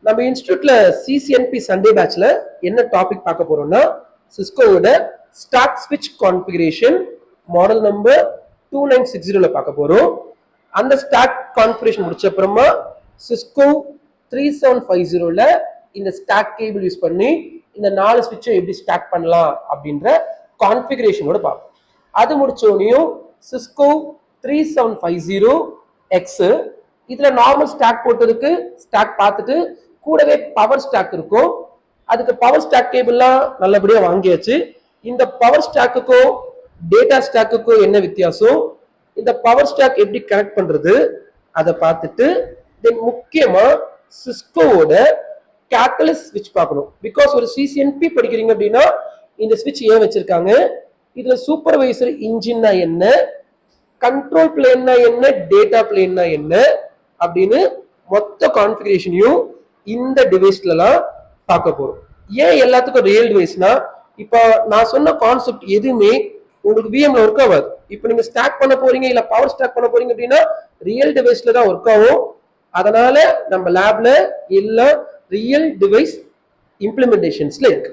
நம்ம இன்ஸ்டியூட்ல CCNP Sunday பேட்ச்ல என்ன topic பார்க்க போறோம்னா சிஸ்கோவோட ஸ்டாக் ஸ்விட்ச் கான்ஃபிகரேஷன் மாடல் நம்பர் 2960 பார்க்க போறோம். அந்த ஸ்டாக் கான்ஃபிகரேஷன் முடிச்ச அப்புறமா சிஸ்கோ 3750ல இந்த ஸ்டாக் கேபிள் யூஸ் பண்ணி இந்த 4 ஸ்விட்சை எப்படி ஸ்டாக் பண்ணலாம் அப்படின்ற கான்ஃபிகரேஷனோட பார்ப்போம். அது முடிச்சோனையும் சிஸ்கோ 3750 எக்ஸ் இதுல நார்மல் ஸ்டாக் போட்டதுக்கு ஸ்டாக் பார்த்துட்டு கூடவே பவர் ஸ்டாக் இருக்கும். அதுக்கு பவர் ஸ்டாக் கேபிள்லாம் நல்லபடியா வாங்கியாச்சு. இந்த பவர் ஸ்டாக்குக்கும் டேட்டா ஸ்டாக்குக்கும் என்ன வித்தியாசம், இந்த பவர் ஸ்டாக் எப்படி கனெக்ட் பண்றது அதை பார்த்துட்டு தென் முக்கியமா சிஸ்கோவோட கேட்டலிஸ்ட் ஸ்விட்ச் பார்க்கணும். பிகாஸ் ஒரு சிசிஎன்பி படிக்கிறீங்க அப்படின்னா இந்த ஸ்விட்ச் ஏன் வச்சிருக்காங்க, இதுல சூப்பர்வைசர் இன்ஜின்னா என்ன, கண்ட்ரோல் பிளேன்னா என்ன, டேட்டா பிளேன்னா என்ன அப்படின்னு மொத்த கான்ஃபிகரேஷனையும் இந்த டிவைஸ்லாம் பார்க்க போறோம். ஏன் எல்லாத்துக்கும் ரியல் டிவைஸ்னா, இப்போ நான் சொன்ன கான்செப்ட் எதுவுமே உங்களுக்கு விஎம்ல ஒர்க் ஆகாது. இப்போ நீங்க ஸ்டாக் பண்ண போறீங்க இல்ல பவர் ஸ்டாக் பண்ண போறீங்க அப்படின்னா ரியல் டிவைஸ்ல தான் ஒர்க் ஆகும். அதனால நம்ம லேப்ல எல்லாம் ரியல் டிவைஸ் இம்ப்ளிமெண்டேஷன்ஸ்ல இருக்கு.